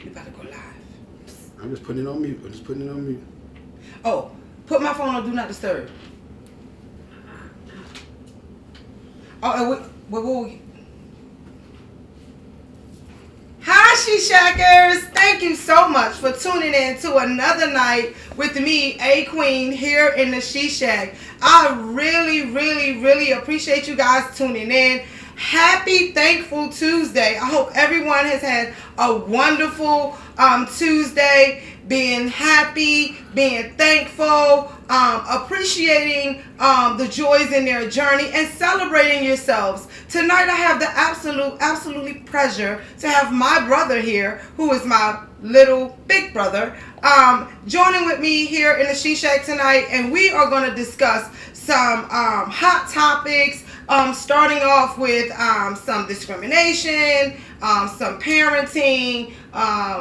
We about to go live. I'm just putting it on mute. Oh, put my phone on Do Not Disturb. Oh, and wait. Hi, She Shackers! Thank you so much for tuning in to another night with me, AQueen, here in the She Shack. I really appreciate you guys tuning in. Happy Thankful Tuesday. I hope everyone has had a wonderful Tuesday, being happy, being thankful, appreciating the joys in their journey, and celebrating yourselves. Tonight I have the absolutely pleasure to have my brother here, who is my little big brother, joining with me here in the She Shack tonight, and we are going to discuss some hot topics, starting off with some discrimination, some parenting,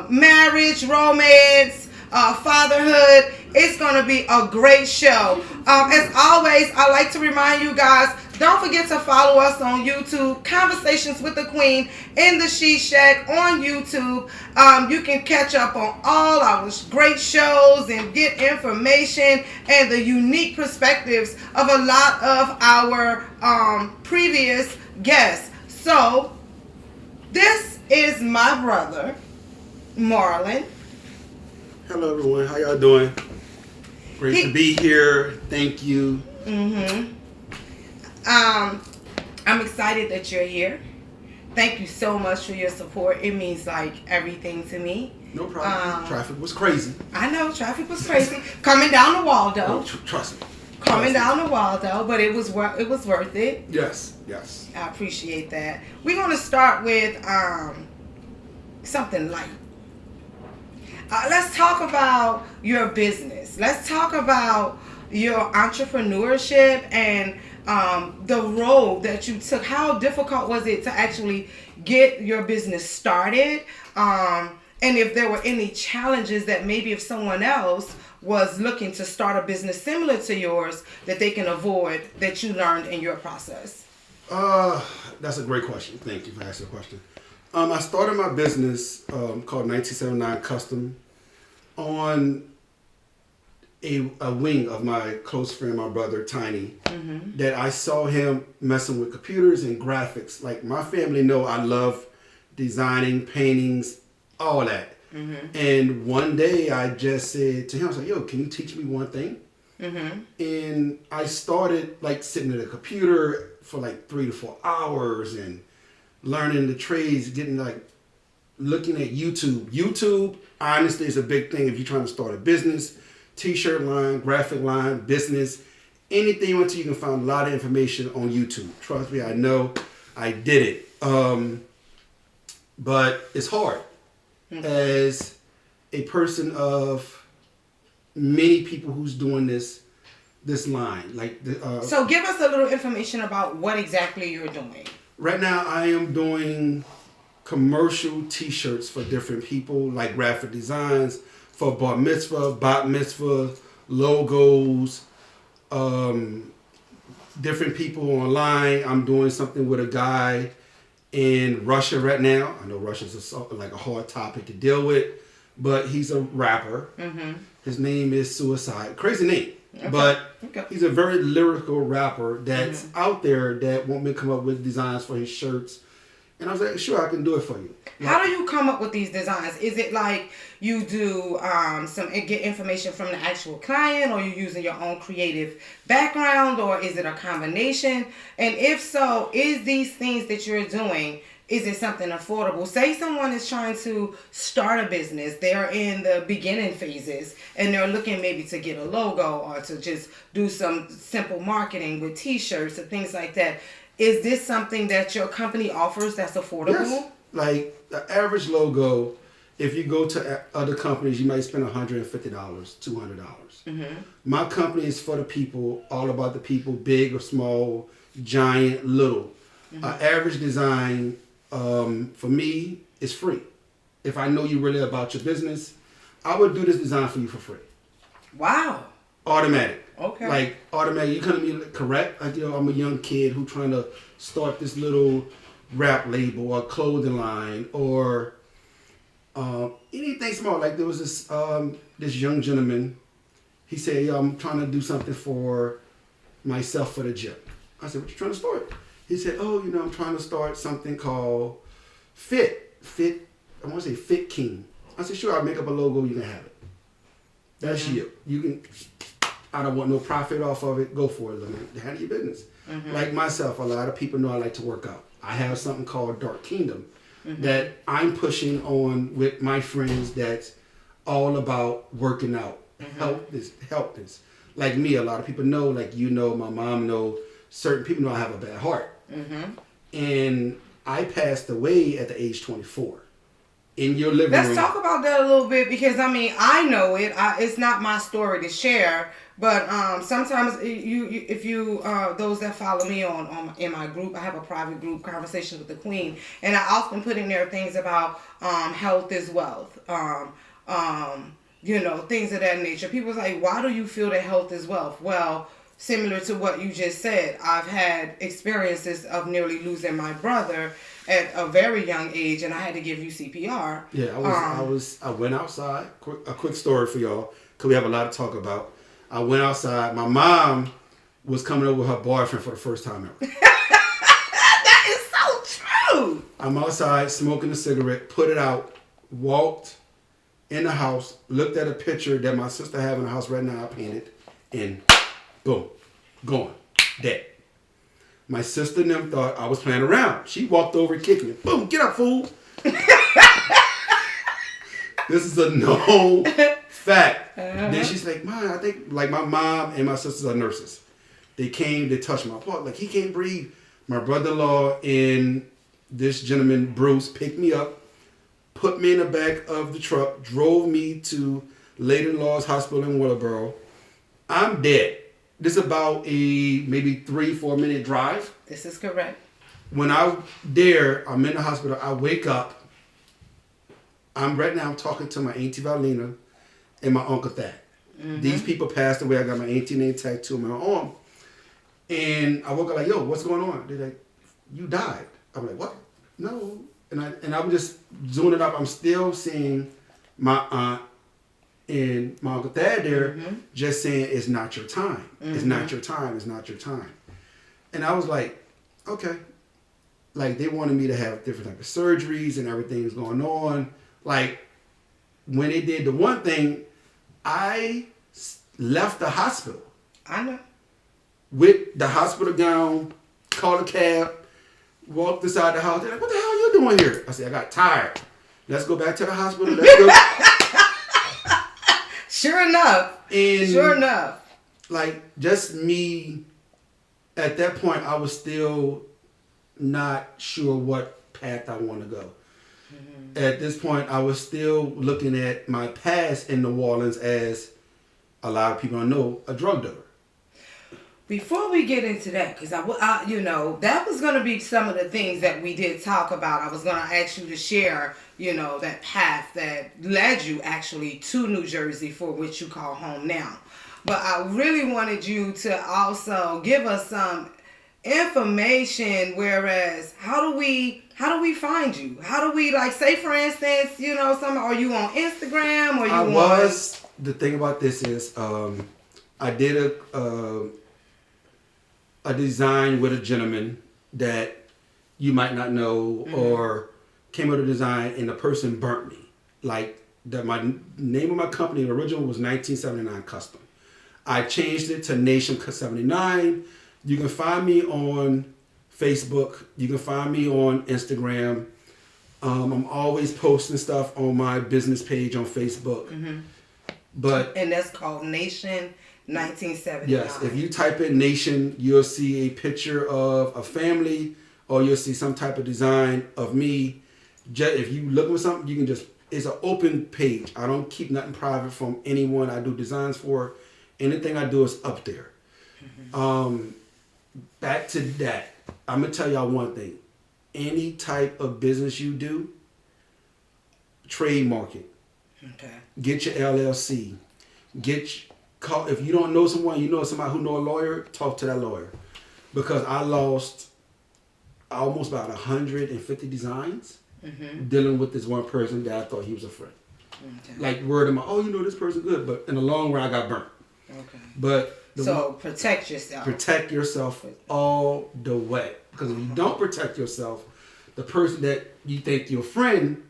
marriage, romance, fatherhood. It's going to be a great show. As always, I like to remind you guys, don't forget to follow us on YouTube, Conversations with the Queen in the She Shack on YouTube. You can catch up on all our great shows and get information and the unique perspectives of a lot of our previous guests. So, this is my brother, Marlon. Hello, everyone. How y'all doing? Great to be here. Thank you. I'm excited that you're here. Thank you so much for your support. It means like everything to me. No problem. Traffic was crazy. I know traffic was crazy. Coming down the Waldo. Oh, trust me. Coming down the Waldo, but it was worth it. Yes. I appreciate that. We're gonna start with something light. Let's talk about your business. Let's talk about your entrepreneurship and the road that you took. How difficult was it to actually get your business started? And if there were any challenges that maybe if someone else was looking to start a business similar to yours that they can avoid that you learned in your process? That's a great question. Thank you for asking the question. I started my business called 1979 Custom on a wing of my close friend, my brother, Tiny, that I saw him messing with computers and graphics. Like, my family know I love designing, paintings, all that. And one day I just said to him, I was like, yo, can you teach me one thing? And I started like sitting at a computer for like 3 to 4 hours and learning the trades, getting like looking at YouTube. YouTube, honestly, is a big thing if you're trying to start a business, t-shirt line, graphic line, business, anything you want to, you can find a lot of information on YouTube. Trust me, I know, I did it. But it's hard. As a person of many people who's doing this line. So give us a little information about what exactly you're doing. Right now, I am doing commercial t-shirts for different people, like graphic designs for bar mitzvah, bat mitzvah, logos, different people online. I'm doing something with a guy in Russia right now. I know Russia's like a hard topic to deal with, but he's a rapper. His name is Suicide. Crazy name. Okay. But he's a very lyrical rapper that's out there that want me to come up with designs for his shirts. And I was like, sure, I can do it for you. How do you come up with these designs? Is it like you do get information from the actual client, or you're using your own creative background, or is it a combination? And if so, is these things that you're doing, is it something affordable? Say someone is trying to start a business. They're in the beginning phases and they're looking maybe to get a logo or to just do some simple marketing with t-shirts and things like that. Is this something that your company offers that's affordable? Yes. Like the average logo, if you go to other companies, you might spend $150, $200. My company is for the people, all about the people, big or small, giant, little. An average design for me is free. If I know you really about your business, I would do this design for you for free. Wow. Automatic. Okay. Like automatic. You couldn't be correct. Like, I'm a young kid who trying to start this little rap label or clothing line, or Anything small. Like there was this young gentleman. He said, "Yo, I'm trying to do something for myself for the gym." I said, "What you trying to start?" He said, "Oh, I'm trying to start something called Fit. I want to say Fit King." I said, "Sure, I'll make up a logo. You can have it. That's you. You can. I don't want no profit off of it. Go for it. Handle your business." Like myself, a lot of people know I like to work out. I have something called Dark Kingdom that I'm pushing on with my friends. That's all about working out. Help this. Like me, a lot of people know, like my mom know, certain people know I have a bad heart. And I passed away at the age 24 in your living room. Let's talk about that a little bit, because I know it. It's not my story to share, but sometimes if you those that follow me on in my group, I have a private group, Conversations with the Queen, and I often put in there things about health is wealth. Things of that nature. People's like, why do you feel that health is wealth? Well, similar to what you just said, I've had experiences of nearly losing my brother at a very young age, and I had to give you CPR. Yeah, I went outside. A quick story for y'all, because we have a lot to talk about. I went outside. My mom was coming over with her boyfriend for the first time ever. That is so true. I'm outside smoking a cigarette, put it out, walked in the house, looked at a picture that my sister have in the house right now, I painted, and boom, gone, dead. My sister and them thought I was playing around. She walked over and kicked me. Boom, get up, fool. This is a known fact. Then she's like, "Man, I think like my mom and my sisters are nurses. They came, they touched my part. Like he can't breathe." My brother-in-law and this gentleman, Bruce, picked me up, put me in the back of the truck, drove me to Leyden Laws Hospital in Willowboro. I'm dead. This is about a maybe 3-4 minute drive. This is correct. When I'm in the hospital, I wake up. I'm talking to my Auntie Valina and my Uncle Thad. These people passed away. I got my auntie name tattoo on my arm. And I woke up like, "Yo, what's going on?" They're like, "You died." I'm like, "What?" "No." And I'm just zooming up. I'm still seeing my aunt and my Uncle Thad there just saying, "It's not your time. It's not your time. It's not your time." And I was like, okay. Like they wanted me to have different type of surgeries and everything was going on. Like when they did the one thing, I left the hospital. I know. With the hospital gown, called a cab, walked inside the house. They're like, "What the hell are you doing here?" I said, "I got tired. Let's go back to the hospital. Let's go." Sure enough. Like just me, at that point, I was still not sure what path I want to go. At this point, I was still looking at my past in New Orleans as, a lot of people don't know, a drug dealer. Before we get into that, because that was going to be some of the things that we did talk about. I was going to ask you to share, that path that led you actually to New Jersey, for which you call home now. But I really wanted you to also give us some information. Whereas, how do we find you? How do we, like, say for instance, are you on Instagram or you The thing about this is, I did a design with a gentleman that you might not know, or came with a design and the person burnt me. Like my name of my company original was 1979 Custom. I changed it to Nation 79. You can find me on Facebook. You can find me on Instagram. I'm always posting stuff on my business page on Facebook. And that's called Nation 1979. Yes, if you type in Nation, you'll see a picture of a family, or you'll see some type of design of me. If you look for something, you can it's an open page. I don't keep nothing private from anyone I do designs for. Anything I do is up there. Back to that, I'm going to tell y'all one thing. Any type of business you do, trademark it. Okay. Get your LLC. If you don't know someone, somebody who know a lawyer, talk to that lawyer. Because I lost almost about 150 designs dealing with this one person that I thought he was a friend. Okay. Like word of mouth, oh, you know this person good, but in the long run I got burnt. Okay. But so protect yourself. Protect yourself all the way. Because if you don't protect yourself, the person that you think your friend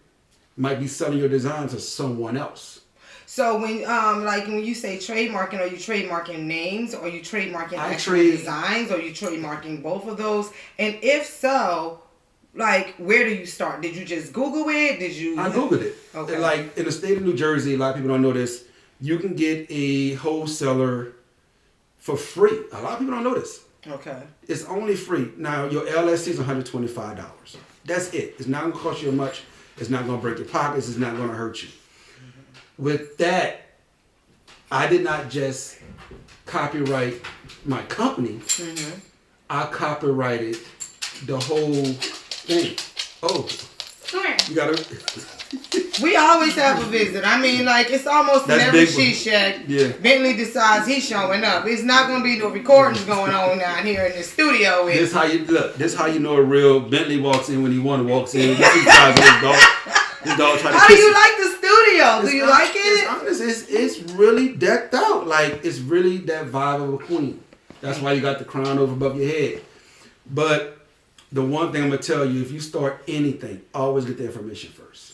might be selling your design to someone else. So when like when you say trademarking, are you trademarking names, or are you trademarking actual designs, or are you trademarking both of those? And if so, like where do you start? Did you just Google it? I Googled it. Okay. Like in the state of New Jersey, a lot of people don't know this. You can get a wholesaler for free. A lot of people don't know this. Okay. It's only free. Now your LLC is $125. That's it. It's not gonna cost you much. It's not gonna break your pockets. It's not gonna hurt you. With that, I did not just copyright my company. I copyrighted the whole thing. Oh, come here. You gotta. We always have a visit. I mean, like it's almost in every She Shack. Yeah. Bentley decides he's showing up. It's not gonna be no recordings going on down here in the studio. This how you look. This how you know a real Bentley walks in when he walks in. This dog trying to How do you like the studio? Do you like it? It's honest. It's really decked out. Like it's really that vibe of a queen. That's why you got the crown over above your head. But the one thing I'm gonna tell you, if you start anything, always get the information first.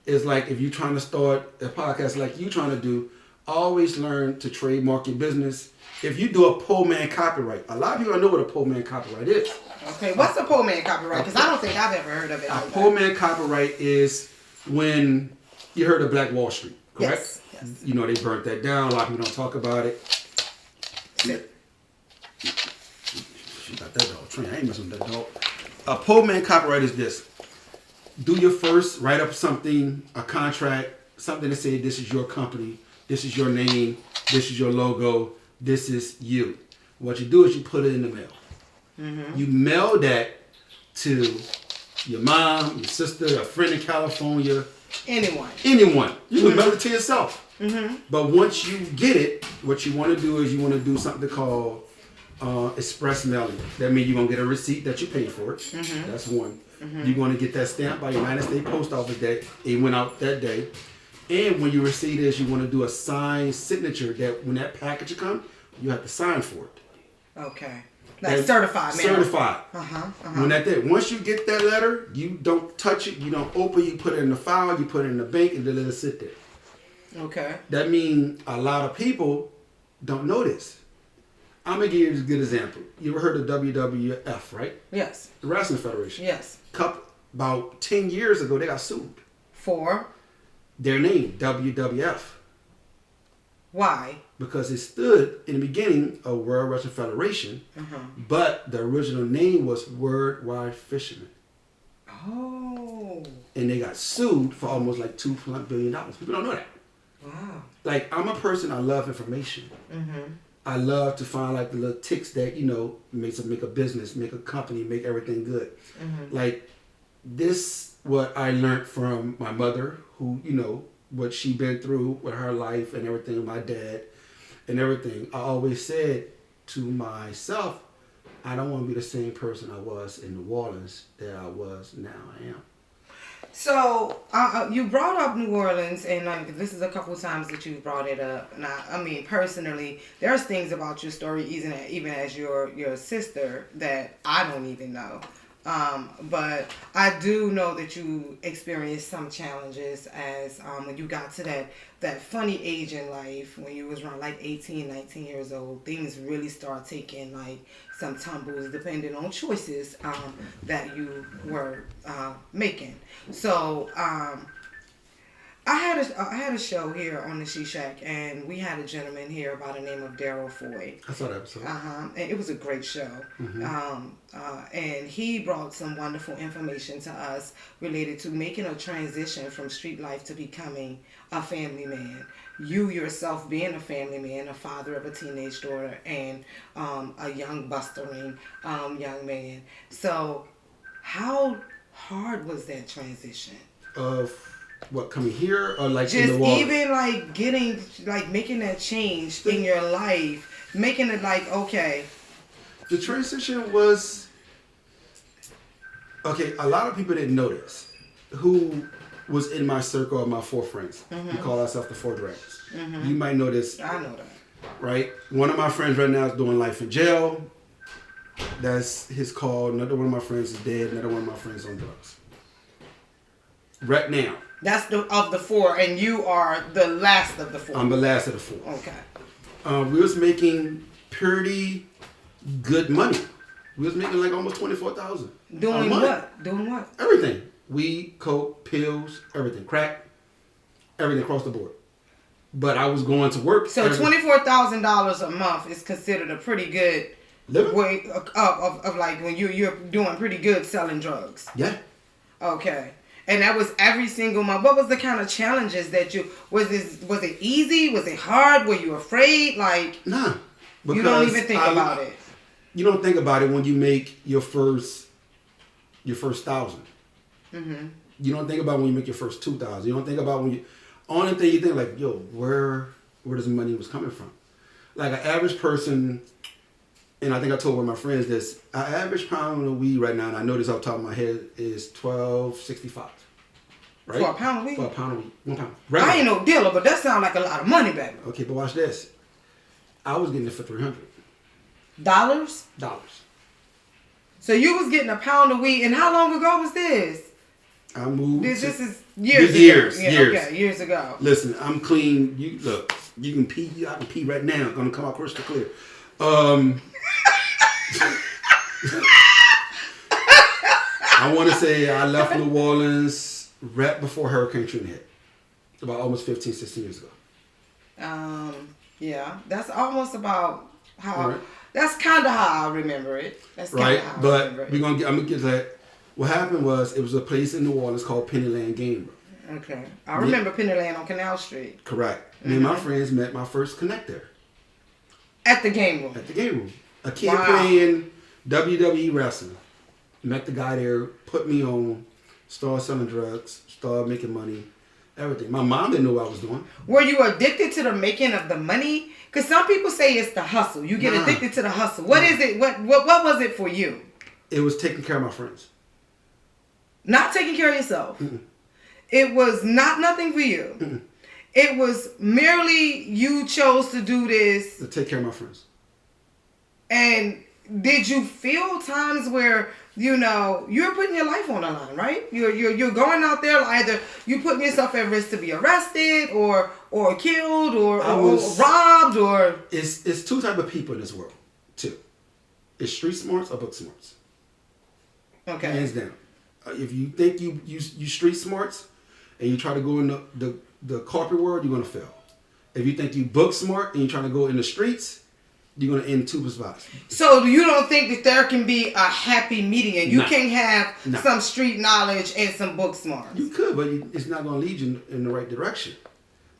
It's like if you're trying to start a podcast like you trying to do, always learn to trademark your business. If you do a poor man copyright, a lot of people don't know what a poor man copyright is. Okay, what's a poor man copyright? Because I don't think I've ever heard of it. A poor man copyright is when you heard of Black Wall Street, correct? Yes. You know, they burnt that down. A lot of people don't talk about it. She got that dog trained. I ain't messing with that dog. A poor man copyright is this. Do your first, write up something, a contract, something to say this is your company, this is your name, this is your logo, this is you. What you do is you put it in the mail. You mail that to your mom, your sister, a friend in California. Anyone. You can mail it to yourself. But once you get it, what you want to do is you want to do something called express mailing. That means you're going to get a receipt that you paid for it. That's one. You're going to get that stamp by the United States Post Office that it went out that day. And when you receive this, you want to do a signed signature that when that package comes, you have to sign for it. Okay. Like certified, man. Certified. When that day, once you get that letter, you don't touch it, you don't open it, you put it in the file, you put it in the bank, and then let it sit there. Okay. That means a lot of people don't know this. I'm going to give you a good example. You ever heard of WWF, right? Yes. The Wrestling Federation. Yes. About 10 years ago, they got sued. For? Their name, WWF. Why? Because it stood in the beginning of World Wrestling Federation, but the original name was Worldwide Fisherman. Oh. And they got sued for almost like $2 billion. People don't know that. Wow. Like, I'm a person, I love information. I love to find like the little ticks that, you know, make a business, make a company, make everything good. Like this, what I learned from my mother, who, you know, what she been through with her life and everything, my dad and everything. I always said to myself, I don't want to be the same person I was in New Orleans that I was now I am. So, you brought up New Orleans, and like this is a couple times that you brought it up. And I mean, personally, there's things about your story, even as your sister, that I don't even know. But I do know that you experienced some challenges as when you got to that funny age in life, when you was around like 18, 19 years old. Things really start taking like some tumbles depending on choices that you were making. So I had a show here on the She Shack, and we had a gentleman here by the name of Daryl Foy. I saw that episode. And it was a great show. And he brought some wonderful information to us related to making a transition from street life to becoming a family man. You yourself being a family man, a father of a teenage daughter, and a young bustling young man. So how hard was that transition? What, coming here or like just in the wall? Even like getting, like making that change in your life, making it like, okay. The transition was, okay, a lot of people didn't know this. who was in my circle of my 4 friends. We call ourselves the 4 Dragons. You might know this. I know that. Right? One of my friends right now is doing life in jail. That's his call. Another one of my friends is dead. Another one of my friends on drugs. Right now. That's of the 4, and you are the last of the 4. I'm the last of the 4. Okay. We was making pretty good money. We was making like almost $24,000. Doing what? Doing what? Everything. Weed, coke, pills, everything. Crack, everything across the board. But I was going to work. So $24,000 a month is considered a pretty good living way of like when you're doing pretty good selling drugs. Yeah. Okay. And that was every single month. What was the kind of challenges that was it easy? Was it hard? Were you afraid? Like, nah. You don't even think about it. You don't think about it when you make your first 1,000. You don't think about when you make your first 2,000. You don't think about when you. Only thing you think like, yo, where does the money was coming from? Like an average person, and I think I told one of my friends this. An average pound of weed right now, and I know this off the top of my head, is $12.65. Right? For a pound of weed? For a pound of weed. 1 pound. I ain't no dealer, but that sounds like a lot of money, baby. Okay, but watch this. I was getting it for $300. Dollars? So you was getting a pound of weed, and how long ago was this? I moved. This is years ago. Years. Okay, years ago. Listen, I'm clean. You look. You can pee. I can pee right now. I'm gonna come out crystal clear. I want to say I left New Orleans right before Hurricane Katrina hit, about almost 15, 16 years ago. Yeah, that's almost about how. Right. That's kind of how I remember it. That's right, how I but remember it. I'm gonna get that. What happened was it was a place in New Orleans called Pennyland Game Room. Okay, I remember Pennyland on Canal Street. Correct. Me and my friends met my first connect there. At the game room. At the game room, a kid playing WWE wrestling. Met the guy there, put me on, started selling drugs, started making money, everything. My mom didn't know what I was doing. Were you addicted to the making of the money? Because some people say it's the hustle. You get addicted to the hustle. What is it? What was it for you? It was taking care of my friends. Not taking care of yourself. It was nothing for you. It was merely you chose to do this. To take care of my friends. And did you feel times where, you know, you're putting your life on the line, right? You're going out there, either you putting yourself at risk to be arrested or killed or robbed or... It's 2 types of people in this world, 2. It's street smarts or book smarts. Okay. Hands down. If you think you street smarts and you try to go in the corporate world, you're going to fail. If you think you book smart and you're trying to go in the streets, you're going to end 2 spots. So you don't think that there can be a happy medium? You can't have some street knowledge and some book smarts? You could, but it's not going to lead you in the right direction.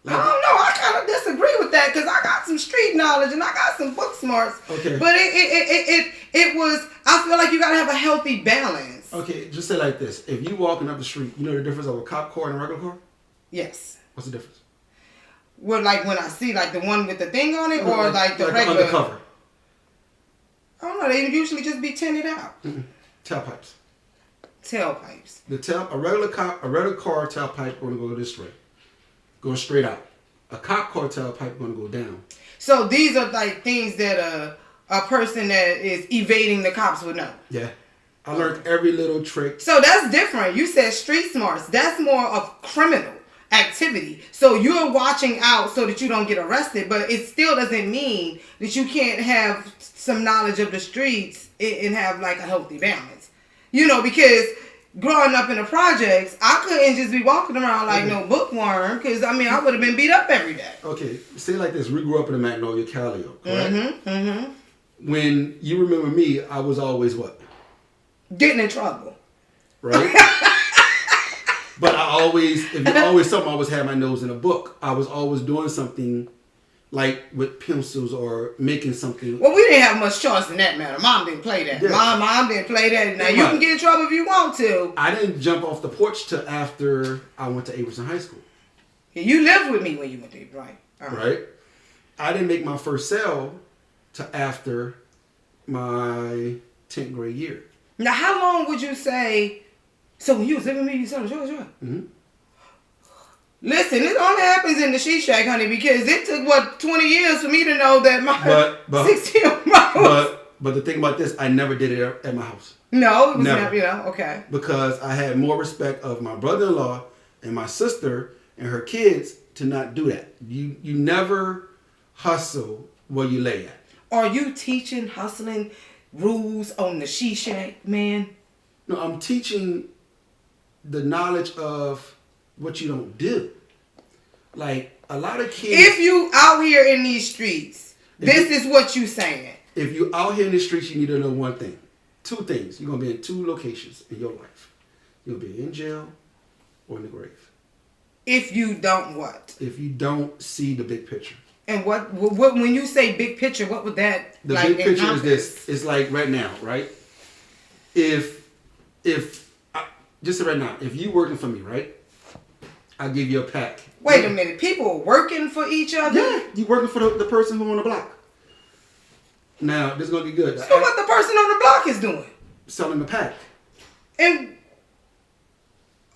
Like, I don't know. I kind of disagree with that because I got some street knowledge and I got some book smarts. Okay. But it was, I feel like you got to have a healthy balance. Okay, just say like this. If you walking up the street, you know the difference of a cop car and a regular car? Yes. What's the difference? Well, like when I see like the one with the thing on it or like the regular? Undercover. I don't know. They usually just be tinted out. Tailpipes. Tailpipes. A regular car tailpipe going to go this way. Go straight out. A cop car tailpipe going to go down. So these are like things that a person that is evading the cops would know. Yeah. I learned every little trick. So that's different. You said street smarts. That's more of criminal activity. So you're watching out so that you don't get arrested, but it still doesn't mean that you can't have some knowledge of the streets and have like a healthy balance. You know, because growing up in the projects, I couldn't just be walking around like no bookworm because, I mean, I would have been beat up every day. Okay, say like this. We grew up in the Magnolia Calio, correct? When you remember me, I was always what? Getting in trouble. Right? But I always had my nose in a book. I was always doing something like with pencils or making something. Well, we didn't have much choice in that matter. Mom didn't play that. Yeah. Mom didn't play that. Now, you can get in trouble if you want to. I didn't jump off the porch till after I went to Averson High School. Yeah, you lived with me when you went to right. Right? I didn't make my first sale till after my 10th grade year. Now, how long would you say So when you was living with me, you selling shorts, right? Mm-hmm. Listen, it only happens in the She Shack, honey, because it took 20 years for me to know that my 16-year-old. But the thing about this, I never did it at my house. No, it was never, okay. Because I had more respect of my brother-in-law and my sister and her kids to not do that. You never hustle where you lay at. Are you teaching hustling rules on the She Shack, man? No, I'm teaching the knowledge of what you don't do. Like, a lot of kids... If you out here in these streets, this is what you saying. If you out here in the streets, you need to know one thing. Two things. You're going to be in two locations in your life. You'll be in jail or in the grave. If you don't what? If you don't see the big picture. And what when you say big picture, what would that the big picture is this. It's like right now, right? If just right now, if you working for me, right? I'll give you a pack. Wait a minute. People working for each other? Yeah. You working for the person who on the block. Now, this is going to be good. So what the person on the block is doing? Selling the pack. And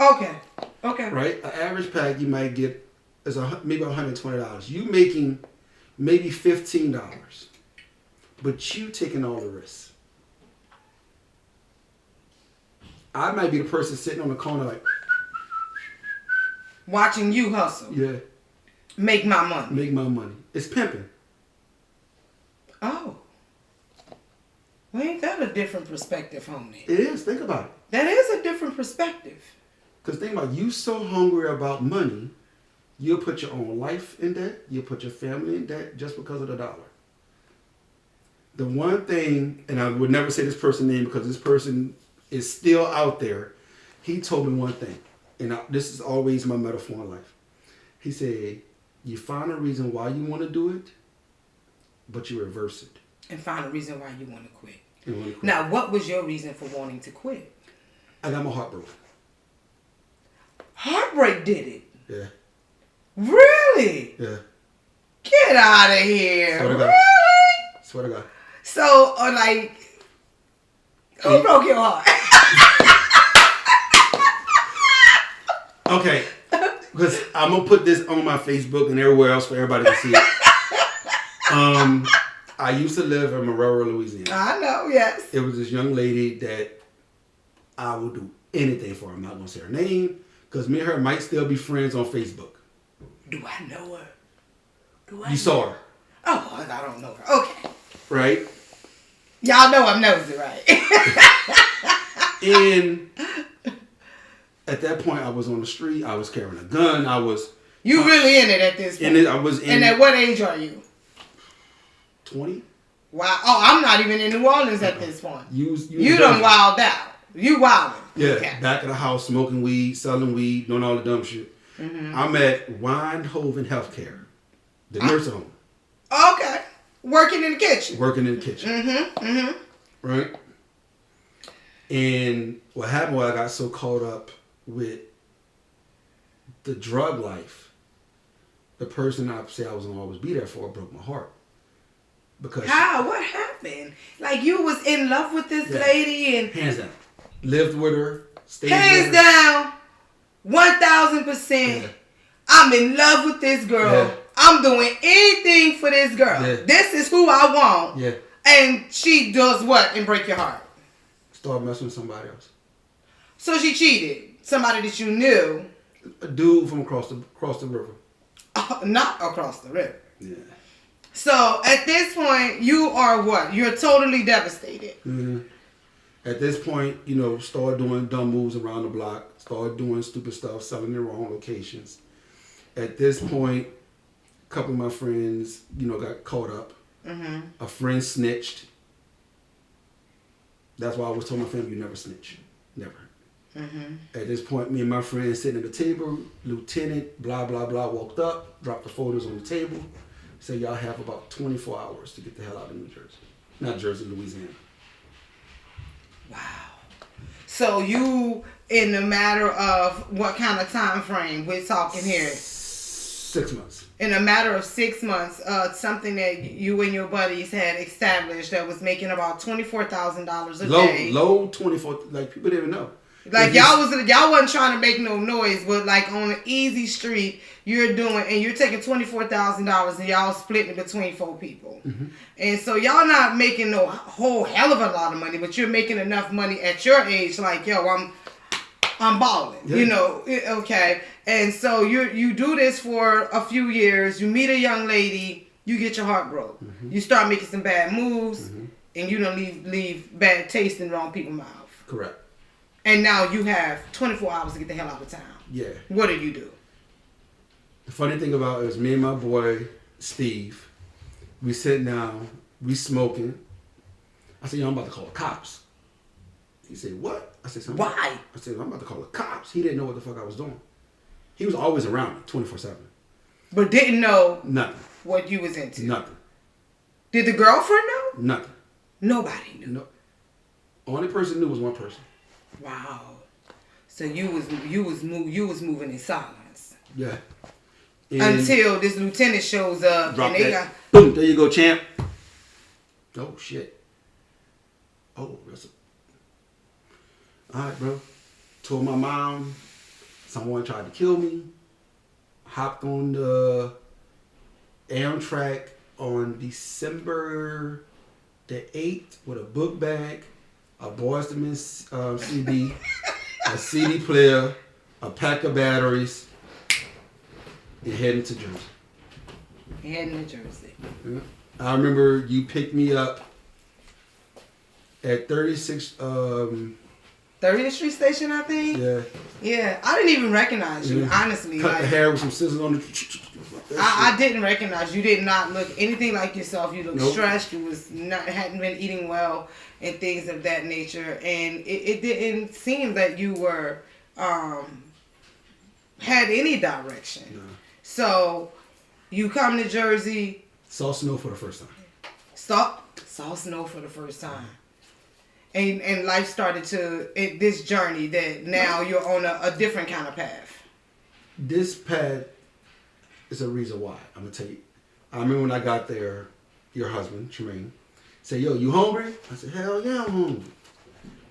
okay. Right? An average pack you might get is maybe $120. You making maybe $15. But you taking all the risks. I might be the person sitting on the corner like... watching you hustle. Yeah. Make my money. Make my money. It's pimping. Oh. Well, ain't that a different perspective, homie? It is. Think about it. That is a different perspective. Because think about it. You so hungry about money, you'll put your own life in debt. You'll put your family in debt just because of the dollar. The one thing, and I would never say this person's name because this person is still out there. He told me one thing. And this is always my metaphor in life. He said, you find a reason why you want to do it, but you reverse it. And find a reason why you want to quit. Quit. Now, what was your reason for wanting to quit? I got my heart broken. Heartbreak did it? Yeah. Really? Yeah. Get out of here. Swear to God. Really? Swear to God. So, who broke your heart? Okay, because I'm going to put this on my Facebook and everywhere else for everybody to see it. I used to live in Marrero, Louisiana. I know, yes. It was this young lady that I would do anything for. I'm not going to say her name because me and her might still be friends on Facebook. Do I know her? You saw her. Oh, I don't know her. Okay. Right? Y'all know I'm nosy, right? And... at that point, I was on the street. I was carrying a gun. You really in it at this point? I was in. And at what age are you? 20. Wow. Oh, I'm not even in New Orleans at this point. You done wild out. You wildin'. Yeah. Okay. Back at the house, smoking weed, selling weed, doing all the dumb shit. Mm-hmm. I'm at Weinhoven Healthcare, the nursing home. Okay. Working in the kitchen. Mm-hmm. Right? And what happened was I got so caught up with the drug life, the person I say I was going to always be there for broke my heart. Because how? What happened? Like you was in love with this lady and... hands down. Lived with her. Stayed hands with her. down. 1,000%. Yeah. I'm in love with this girl. Yeah. I'm doing anything for this girl. Yeah. This is who I want. Yeah. And she does what and break your heart? Start messing with somebody else. So she cheated. Somebody that you knew. A dude from across the river. Not across the river. Yeah. So at this point, you are what? You're totally devastated. Mm-hmm. At this point, start doing dumb moves around the block. Start doing stupid stuff, selling in the wrong locations. At this point, a couple of my friends, got caught up. Mm-hmm. A friend snitched. That's why I always told my family, you never snitch. Never. Mm-hmm. At this point, me and my friend sitting at the table, lieutenant, blah, blah, blah, walked up, dropped the photos on the table, said, y'all have about 24 hours to get the hell out of New Jersey. Not Jersey, Louisiana. Wow. So you, in a matter of what kind of time frame we're talking here? 6 months. In a matter of 6 months, something that you and your buddies had established that was making about $24,000 a day. Low 24, like people didn't even know. Like y'all wasn't trying to make no noise, but like on an easy street, you're taking $24,000 and y'all splitting it between 4 people. Mm-hmm. And so y'all not making no whole hell of a lot of money, but you're making enough money at your age. Like, yo, I'm balling, okay. And so you do this for a few years. You meet a young lady, you get your heart broke. Mm-hmm. You start making some bad moves, and you don't leave bad taste in wrong people's mouth. Correct. And now you have 24 hours to get the hell out of town. Yeah. What do you do? The funny thing about it is me and my boy, Steve, we sitting down, we smoking. I said, yo, I'm about to call the cops. He said, what? I said, why? I said, I'm about to call the cops. He didn't know what the fuck I was doing. He was always around me, 24/7. But didn't know nothing. What you was into? Nothing. Did the girlfriend know? Nothing. Nobody knew? No. Only person knew was one person. Wow. So you was moving in silence. Yeah. And until this lieutenant shows up and they got boom, there you go, champ. Oh shit. Oh, that's alright, bro. Told my mom someone tried to kill me. Hopped on the Amtrak on December the 8th with a book bag, a Boyz II Men CD, a CD player, a pack of batteries, and heading to Jersey. Heading to Jersey. Yeah. I remember you picked me up at 30th Street Station, I think. Yeah. Yeah, I didn't even recognize you, honestly. Cut the hair with some scissors on the. I didn't recognize you. Did not look anything like yourself. You looked stressed. You hadn't been eating well and things of that nature. And it didn't seem that you were had any direction. No. So you come to Jersey. Saw snow for the first time. Saw snow for the first time. And life started this journey that now you're on a different kind of path. This path is a reason why. I'm going to tell you. I remember when I got there, your husband, Tremaine, said, yo, you hungry? I said, hell yeah, I'm hungry.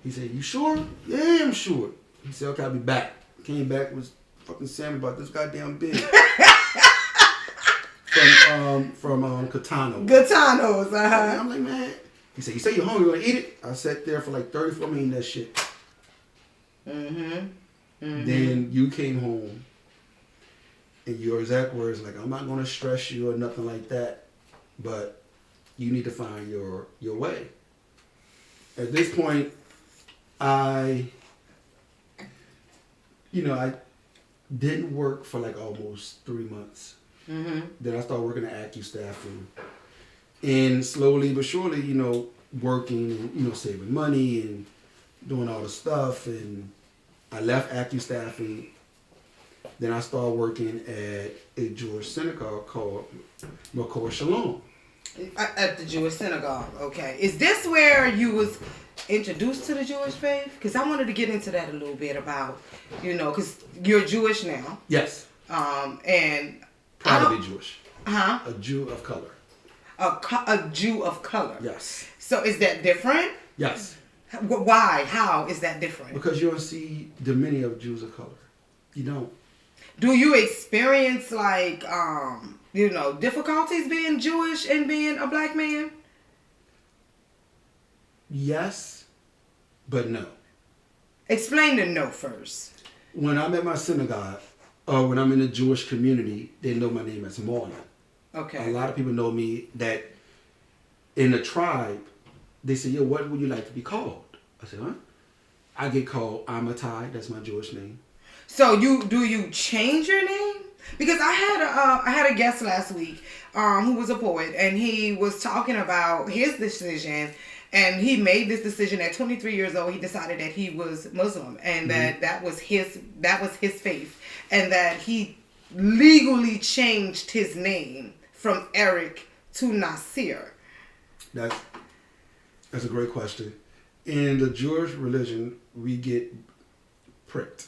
He said, you sure? Yeah, I'm sure. He said, okay, I'll be back. Came back, was fucking salmon about this goddamn big. from Catano. Gatanos, I'm like, man. He said, you say you're hungry, you want to eat it? I sat there for like 34 minutes, that shit. Mm-hmm. Then you came home, and your exact words like, I'm not going to stress you or nothing like that, but you need to find your way. At this point, I didn't work for like almost 3 months. Mm-hmm. Then I started working at AQueen. And slowly but surely, working and, saving money and doing all the stuff. And I left AQueen. Then I started working at a Jewish synagogue called Makor Shalom. At the Jewish synagogue, okay. Is this where you was introduced to the Jewish faith? Because I wanted to get into that a little bit about, because you're Jewish now. Yes. And proud to be Jewish. Huh? A Jew of color. A Jew of color. Yes. So is that different? Yes. Why? How is that different? Because you don't see the many of Jews of color. You don't. Do you experience difficulties being Jewish and being a black man? Yes, but no. Explain the no first. When I'm at my synagogue, or when I'm in the Jewish community, they know my name as Marlon. Okay. A lot of people know me that in the tribe, they say, yo, what would you like to be called? I said, huh? I get called Amatai, that's my Jewish name. So do you change your name? Because I had a guest last week who was a poet, and he was talking about his decision, and he made this decision at 23 years old. He decided that he was Muslim, and that was his faith, and that he legally changed his name from Eric to Nasir. That's a great question. In the Jewish religion, we get pricked.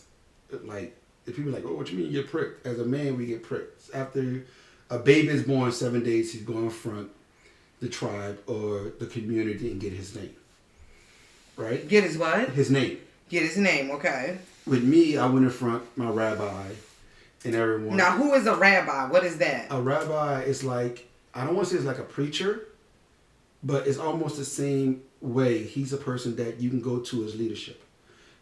Like, if people are like, oh, what you mean you get pricked? As a man, we get pricked. After a baby is born, 7 days, he's going to front the tribe or the community and get his name. Right? Get his what? His name. Get his name, okay. With me, I went in front my rabbi and everyone. Now, who is a rabbi? What is that? A rabbi is like, I don't want to say it's like a preacher, but it's almost the same way. He's a person that you can go to as leadership.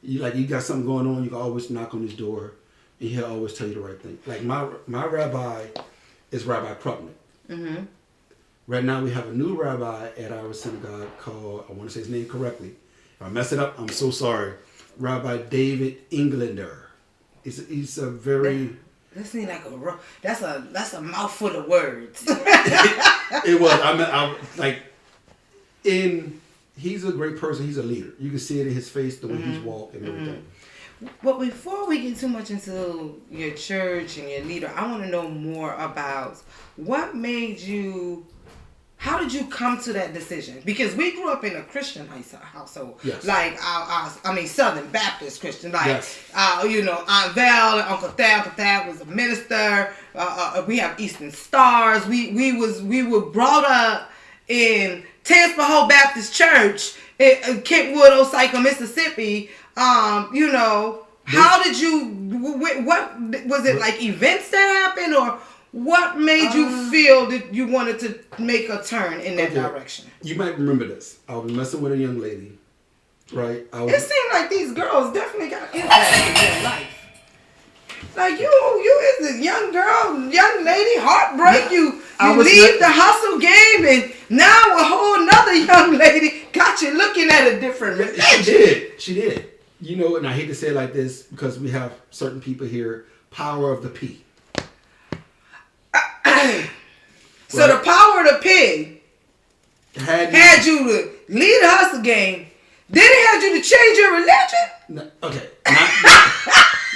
You got something going on, you can always knock on his door, and he'll always tell you the right thing. Like my rabbi is Rabbi Krupnick. Mm-hmm. Right now we have a new rabbi at our synagogue called, I want to say his name correctly. If I mess it up, I'm so sorry. Rabbi David Englander. He's a very... That seems like that's a mouthful of words. It was. He's a great person. He's a leader. You can see it in his face, the way he's walked and everything. But before we get too much into your church and your leader, I want to know more about what made you... How did you come to that decision? Because we grew up in a Christian household. Yes. Like, Southern Baptist Christian. Like, yes. Aunt Val and Uncle Thad was a minister. We have Eastern Stars. We were brought up in Tanspahoe Baptist Church in Kentwood, Osaka, Mississippi. How did you... What was it, like events that happened, or... What made you feel that you wanted to make a turn in that direction? You might remember this. I was messing with a young lady, right? It seemed like these girls definitely got impact in your life. Like you is a young girl, young lady, heartbreak. You leave the hustle game, and now a whole nother young lady got you looking at a different religion. She did. And I hate to say it like this because we have certain people here, power of the P. So the power of the pig had you to lead the hustle game. Then it had you to change your religion. No, okay,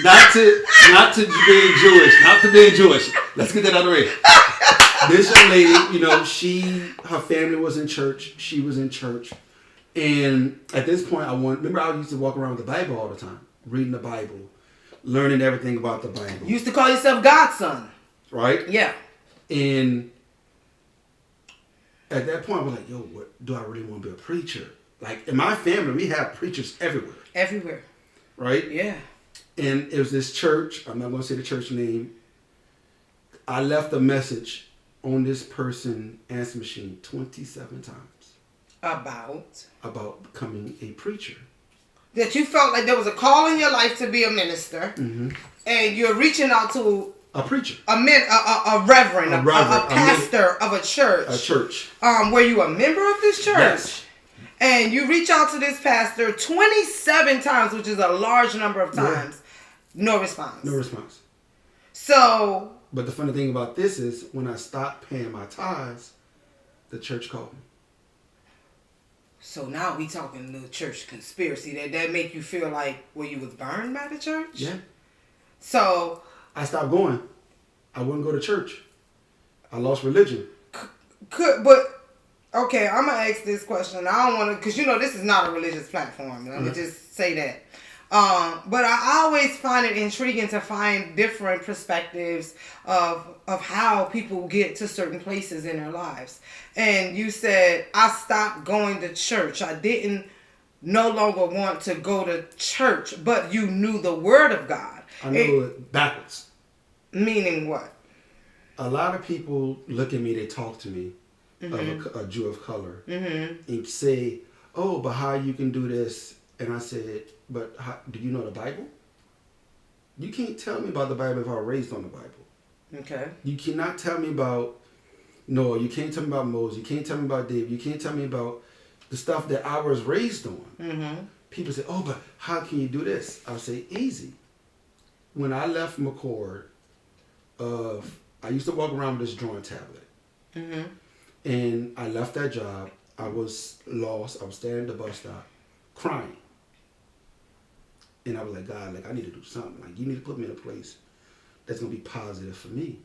not to being Jewish. Not to being Jewish. Let's get that out of the way. This young lady, her family was in church. She was in church, and at this point, I used to walk around with the Bible all the time, reading the Bible, learning everything about the Bible. You used to call yourself Godson, right? Yeah. And at that point, I was like, what do I really want to be a preacher? Like, in my family, we have preachers everywhere. Everywhere. Right? Yeah. And it was this church. I'm not going to say the church name. I left a message on this person's answer machine 27 times. About becoming a preacher. That you felt like there was a call in your life to be a minister. Mm-hmm. And you're reaching out to... A preacher. A reverend, a pastor of a church. A church. Were you a member of this church? Yes. And you reach out to this pastor 27 times, which is a large number of times. Yeah. No response. So... But the funny thing about this is, when I stopped paying my tithes, the church called me. So now we talking the church conspiracy. That make you feel like, you was burned by the church? Yeah. So... I stopped going. I wouldn't go to church. I lost religion. Okay, I'm going to ask this question. I don't want to, because this is not a religious platform. Let me just say that. But I always find it intriguing to find different perspectives of how people get to certain places in their lives. And you said, I stopped going to church. I didn't no longer want to go to church, but you knew the word of God. I know it backwards. Meaning what? A lot of people look at me, they talk to me, of a Jew of color, and say, but how you can do this? And I said, but do you know the Bible? You can't tell me about the Bible if I was raised on the Bible. Okay. You cannot tell me about Noah. You can't tell me about Moses. You can't tell me about David. You can't tell me about the stuff that I was raised on. Mm-hmm. People say, but how can you do this? I would say, easy. When I left McCord, I used to walk around with this drawing tablet. Mm-hmm. And I left that job. I was lost. I was standing at the bus stop crying. And I was like, God, I need to do something. You need to put me in a place that's going to be positive for me.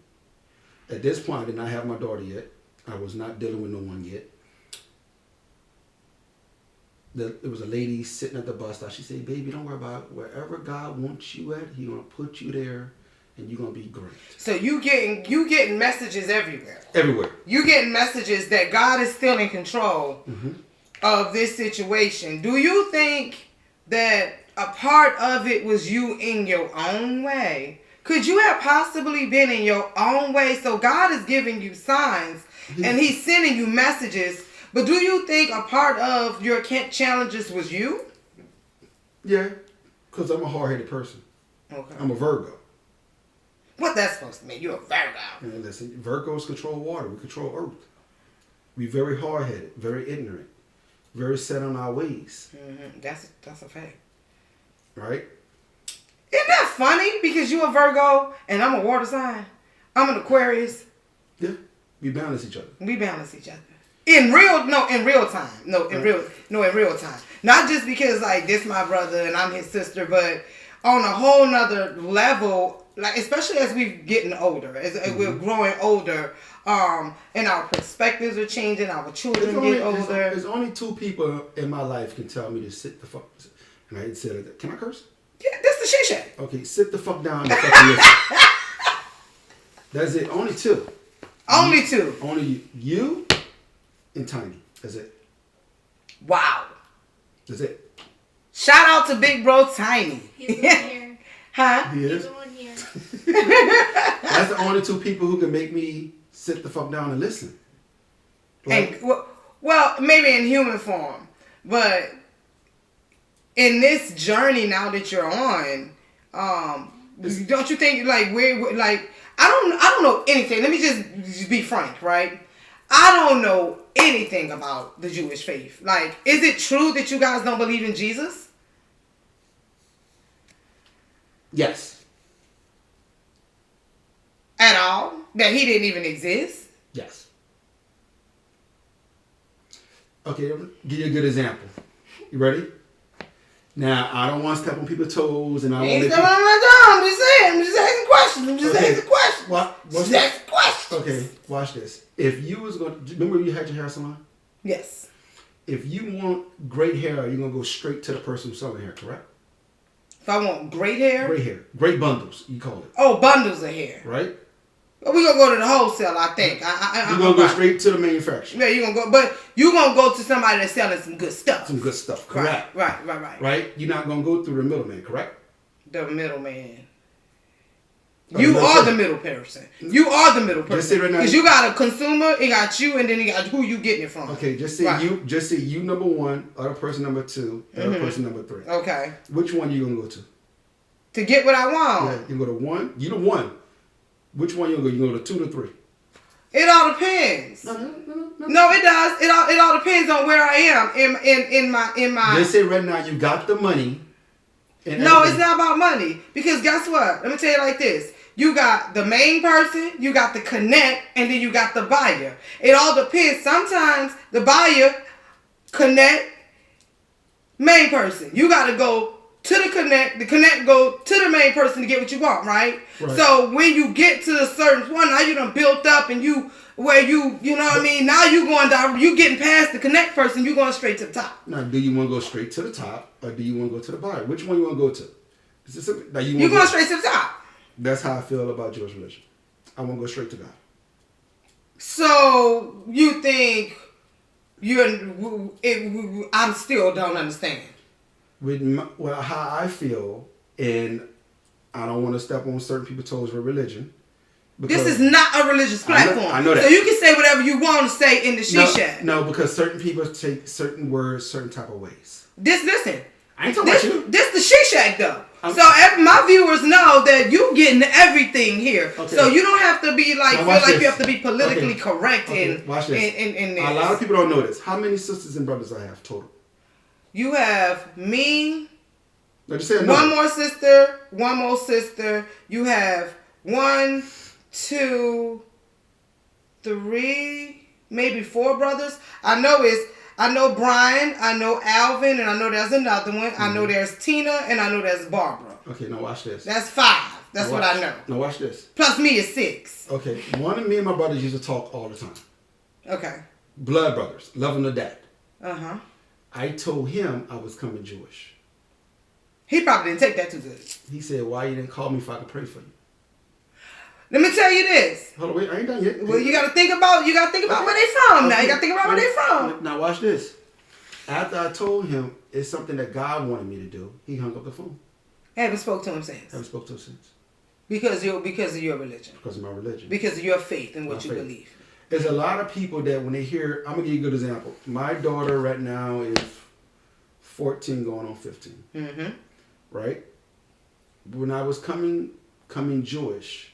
At this point, I did not have my daughter yet. I was not dealing with no one yet. It was a lady sitting at the bus stop. She said, baby, don't worry about it. Wherever God wants you at, He's going to put you there, and you're going to be great. So you getting messages everywhere. Everywhere. You getting messages that God is still in control of this situation. Do you think that a part of it was you in your own way? Could you have possibly been in your own way? So God is giving you signs and He's sending you messages. But do you think a part of your challenges was you? Yeah, because I'm a hard-headed person. Okay. I'm a Virgo. What that's supposed to mean? You're a Virgo. And listen, Virgos control water. We control earth. We're very hard-headed, very ignorant, very set on our ways. Mm-hmm. That's a fact. Right? Isn't that funny? Because you're a Virgo and I'm a water sign. I'm an Aquarius. Yeah. We balance each other. We balance each other. In real time. In real time. Not just because like this my brother and I'm his sister, but on a whole nother level, like especially as we're getting older, as we're growing older, and our perspectives are changing, our children get older. There's only two people in my life can tell me to sit the fuck. And I said that. Can I curse? Yeah, that's the She Shack. Okay, sit the fuck down and fucking listen. That's it. Only two. Only two. Only you and Tiny. That's it. Wow. That's it. Shout out to Big Bro Tiny. He's the one here. Huh? He is. He's the one here. That's the only two people who can make me sit the fuck down and listen. Like, And well, maybe in human form, but in this journey now that you're on, don't you think like we're like I don't know anything. Let me just be frank, right? I don't know anything about the Jewish faith. Like, is it true that you guys don't believe in Jesus? yes. At all? That he didn't even exist? Yes. Okay, I'll give you a good example. You ready? Now, I don't want to step on people's toes, and I Ain't want stepping on my toe. I'm just saying. I'm just asking questions. I'm just asking questions. What's Just asking questions. Okay, watch this. If you was going to... Remember you had your hair salon? Yes. If you want great hair, you're going to go straight to the person who's selling hair, correct? If I want great hair? Great hair. Great bundles, you call it. Oh, bundles of hair. Right? Well, we're going to go to the wholesaler, I think. You're going to go straight to the manufacturer. Yeah, you're going to go. But you're going to go to somebody that's selling some good stuff. Some good stuff, correct? Right. Right? You're not going to go through the middleman, correct? The middleman. Oh, You no, are sir. the middle person. You are the middle person. Just say right now- Because you got a consumer, it got you, and then you got who you getting it from. Okay, just say you number one, other person number two, other person number three. Okay. Which one you going to go to? To get what I want. Yeah, you go to one. You the one. Which one you gonna go? You go to 2 to 3. It all depends. No. No, it does. It all depends on where I am in my. Just say right now you got the money. And No, everything. it's not about money. Because guess what? Let me tell you like this. You got the main person, you got the connect, and then you got the buyer. It all depends. Sometimes the buyer, connect, main person. You got to go to the connect go to the main person to get what you want, right? So when you get to a certain point, now you done built up and you know what I mean? Now you going down, you getting past the connect person, you going straight to the top. Now, do you want to go straight to the top or do you want to go to the buyer? Which one you want to go to? It's just simple. Now, You going straight to the top. That's how I feel about Jewish religion. I want to go straight to God. So you think I still don't understand. Well, how I feel, and I don't want to step on certain people's toes with religion. This is not a religious platform. I know that. So you can say whatever you want to say in the She Shack. No, because certain people take certain words certain type of ways. Listen. I ain't talking about you. This the She Shack though. My viewers know that you getting everything here. Okay. So you don't have to be like feel like you have to be politically correct in watch this. In this. A lot of people don't know this. How many sisters and brothers I have total? You have me. No, just say one more sister. You have 1, 2, 3, maybe 4 brothers. I know Brian, I know Alvin, and I know there's another one. I know there's Tina, and I know there's Barbara. Okay, now watch this. That's 5. That's what I know. Now watch this. Plus me is 6. Okay, one of me and my brothers used to talk all the time. Okay. Blood brothers, love them to death. Uh-huh. I told him I was coming Jewish. He probably didn't take that too good. He said, why you didn't call me if I could pray for you? Let me tell you this. Hold on, wait, I ain't done yet. Well, you gotta think about where they from now. You gotta think about where they from. Now watch this. After I told him it's something that God wanted me to do, he hung up the phone. Haven't spoke to him since. Haven't spoke to him since. Because of your religion. Because of my religion. Because of your faith and what you faith. believe. There's a lot of people that when they hear, I'm gonna give you a good example. My daughter right now is 14 going on 15. Mm-hmm. Right? When I was coming Jewish,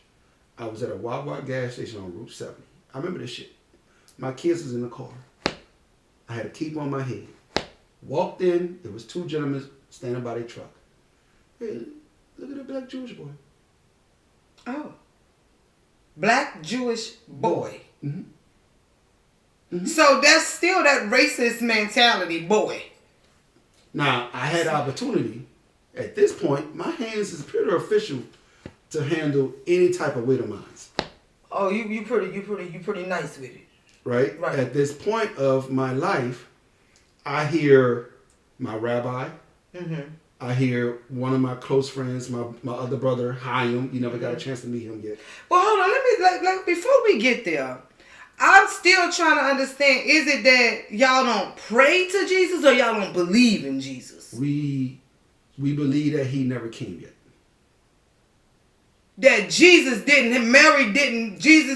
I was at a Wawa gas station on Route 70. I remember this shit. My kids was in the car. I had a cape on my head. Walked in, there was two gentlemen standing by their truck. Hey, look at the black Jewish boy. Oh. Black Jewish boy. Mm-hmm. Mm-hmm. So that's still that racist mentality, boy. Now, I had opportunity. At this point, my hands is pretty official to handle any type of weight of mine. Oh, you pretty nice with it. Right? At this point of my life, I hear my rabbi. Mm-hmm. I hear one of my close friends, my other brother, Chaim. You never got a chance to meet him yet. Well, hold on. Let me before we get there, I'm still trying to understand. Is it that y'all don't pray to Jesus or y'all don't believe in Jesus? We believe that he never came yet. That Jesus Jesus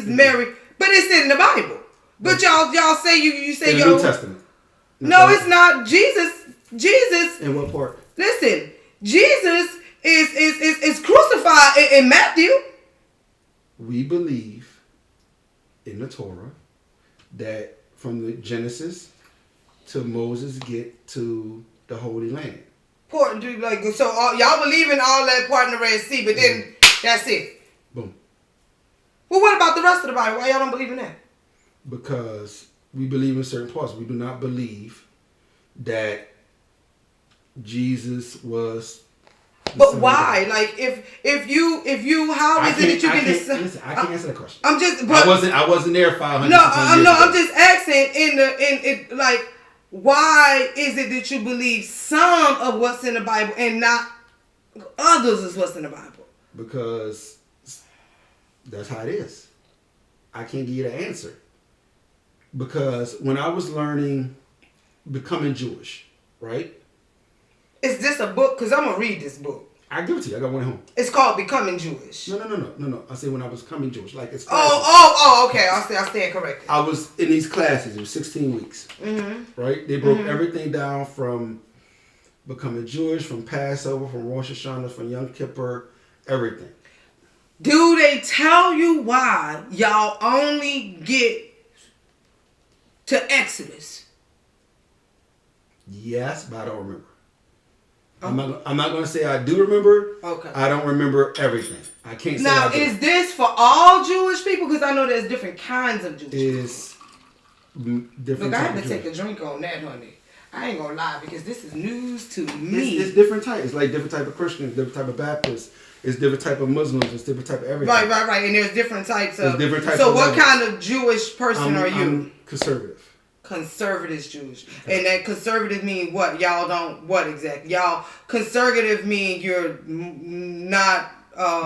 married, but it's in the Bible. But y'all say you say in the New Testament. No, it's not. Jesus. In what part? Listen, Jesus is crucified in Matthew. We believe in the Torah that from the Genesis to Moses get to the Holy Land. So y'all believe in all that part in the Red Sea, but then that's it. Boom. Well, what about the rest of the Bible? Why y'all don't believe in that? Because we believe in certain parts. We do not believe that Jesus was. But why? Like if you how is it that you can decide? Listen, I can't answer that question. I'm just. But I wasn't there 500. No, I'm just asking why is it that you believe some of what's in the Bible and not others is what's in the Bible? Because that's how it is. I can't give you the answer. Because when I was learning becoming Jewish, right? Is this a book? Because I'm going to read this book. I give it to you. I got one at home. It's called Becoming Jewish. No. I say when I was becoming Jewish. Like it's classes. Okay. I stand corrected. I was in these classes. It was 16 weeks. Mm-hmm. Right? They broke everything down from becoming Jewish, from Passover, from Rosh Hashanah, from Yom Kippur, everything. Do they tell you why y'all only get to Exodus? Yes, but I don't remember. I'm not going to say I do remember. Okay. I don't remember everything. I can't say now, is this for all Jewish people? Because I know there's different kinds of Jewish people. Different. Look, I have to take a drink on that, honey. I ain't going to lie because this is news to me. It's different types. It's like different type of Christians, different type of Baptists. It's different type of Muslims. It's different type of everything. Right. And there's different types of... So what kind of Jewish person are you? I'm conservative. Conservative Jewish. Okay. And that conservative mean what? Y'all don't... What exactly? Y'all... Conservative mean you're not...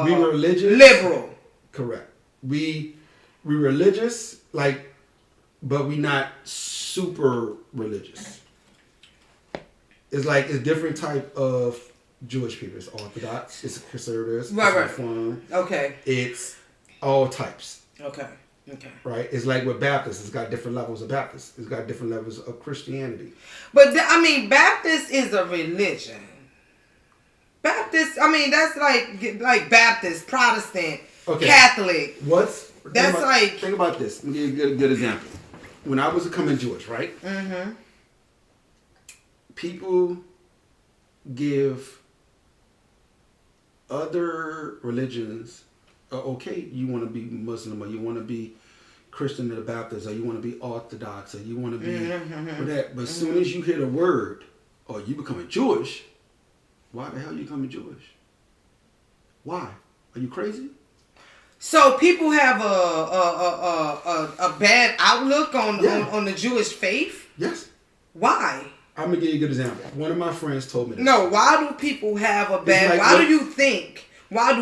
we religious. Liberal. Correct. We religious, like... But we not super religious. It's like... It's different type of... Jewish people. It's Orthodox. It's conservatives. Right. Reform. Okay. It's all types. Okay. Right? It's like with Baptists. It's got different levels of Baptists. It's got different levels of Christianity. But, Baptist is a religion. Baptist, that's like Baptist, Protestant, Catholic. Think about this. Let me give you a good example. When I was becoming Jewish, right? Mm-hmm. People give other religions, you want to be Muslim, or you want to be Christian or Baptist, or you want to be Orthodox, or you want to be for that. But as soon as you hear the word, or you becoming Jewish, why the hell are you becoming Jewish? Why? Are you crazy? So people have a bad outlook on the Jewish faith? Yes. Why? I'm going to give you a good example. One of my friends told me this. No, why do people have a bad... Why do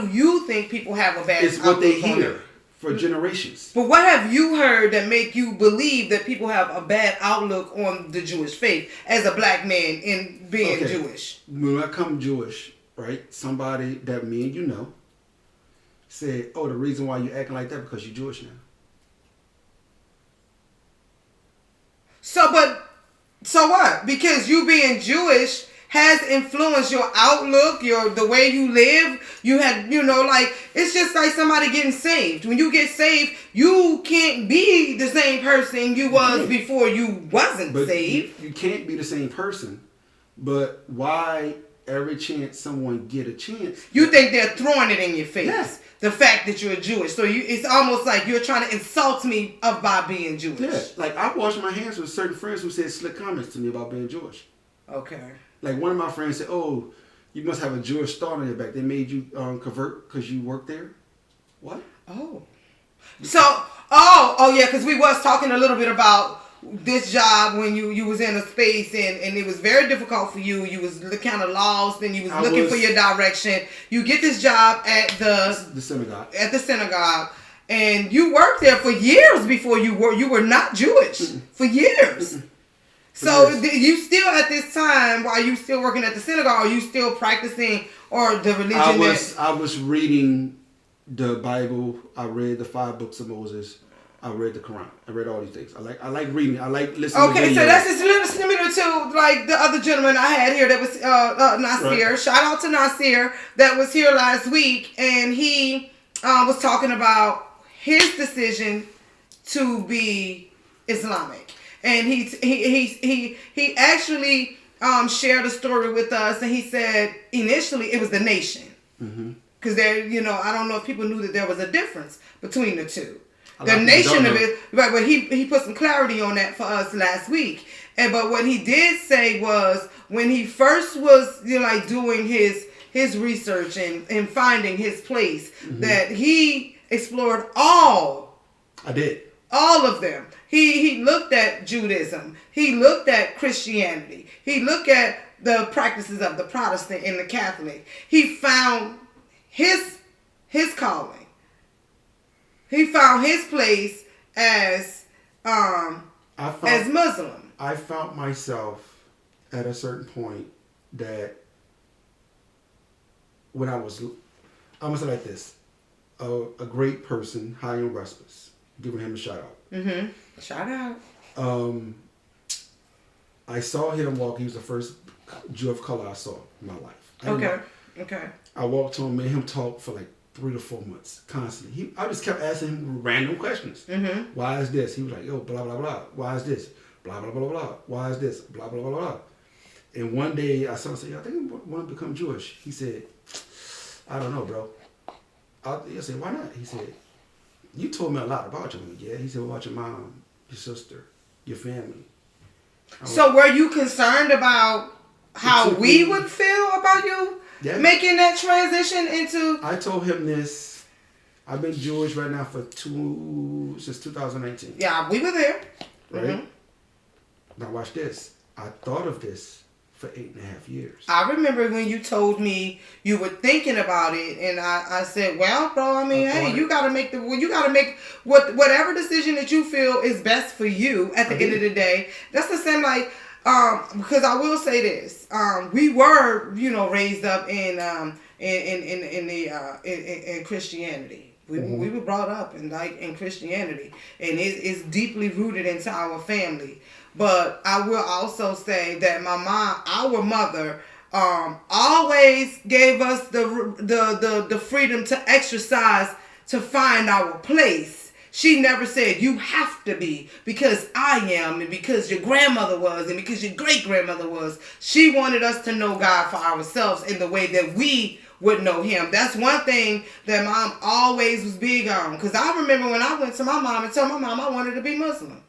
you think people have a bad outlook? It's what they hear for generations. But what have you heard that make you believe that people have a bad outlook on the Jewish faith as a black man in being Jewish? When I come Jewish, right, somebody that me and you know said, oh, the reason why you acting like that because you're Jewish now. So what? Because you being Jewish has influenced your outlook, the way you live. You had, like, it's just like somebody getting saved. When you get saved, you can't be the same person you was before you wasn't saved. You can't be the same person. But why every chance someone get a chance? You think they're throwing it in your face. Yes. The fact that you're Jewish. So it's almost like you're trying to insult me by being Jewish. Yeah. Like, I washed my hands with certain friends who said slick comments to me about being Jewish. Okay. Like, one of my friends said, oh, you must have a Jewish star on your back. They made you convert because you work there? What? Oh. So, yeah, because we was talking a little bit about this job when you was in a space and it was very difficult for you. You was kind of lost and you was looking for your direction. You get this job at the synagogue. At the synagogue. And you worked there for years before you were not Jewish. For years. So you still at this time, while you still working at the synagogue, are you still practicing or the religion? I was reading the Bible. I read the 5 books of Moses. I read the Quran. I read all these things. I like reading. I like listening. Okay, so that's just a little similar to like the other gentleman I had here that was Nasir. Right. Shout out to Nasir that was here last week, and he was talking about his decision to be Islamic. And he actually shared a story with us, and he said initially it was the nation, because there, I don't know if people knew that there was a difference between the two. The nation of it, right? But he put some clarity on that for us last week. But what he did say was when he first was doing his research and finding his place, that he explored all. I did. All of them. He looked at Judaism. He looked at Christianity. He looked at the practices of the Protestant and the Catholic. He found his calling. He found his place as Muslim. I found myself at a certain point that when I'm gonna say like this, a great person, Chaim Respis, giving him a shout out. Mm-hmm. Shout out. I saw him walk. He was the first Jew of color I saw in my life. Okay. I walked to him, made him talk for like 3 to 4 months, constantly. I just kept asking him random questions. Mm-hmm. Why is this? He was like, yo, blah, blah, blah. Why is this? Blah, blah, blah, blah. Why is this? Blah, blah, blah, blah. And one day I saw him say, I think I want to become Jewish. He said, I don't know, bro. I said, why not? He said, you told me a lot about you. Yeah. He said, what about your mom, your sister, your family? So were you concerned about how we would feel about you making that transition into... I told him this. I've been Jewish right now since 2019. Yeah, we were there. Right? Mm-hmm. Now watch this. I thought of this for 8.5 years. I remember when you told me you were thinking about it, and I said, well, bro, I mean, hey, you gotta make whatever decision that you feel is best for you at the end of the day. That's the same, like, because I will say this, we were, raised up in Christianity. We were brought up in Christianity, and it's deeply rooted into our family. But I will also say that our mother, always gave us the freedom to exercise, to find our place. She never said, you have to be, because I am, and because your grandmother was, and because your great-grandmother was. She wanted us to know God for ourselves in the way that we would know him. That's one thing that Mom always was big on. Because I remember when I went to my mom and told my mom I wanted to be Muslim.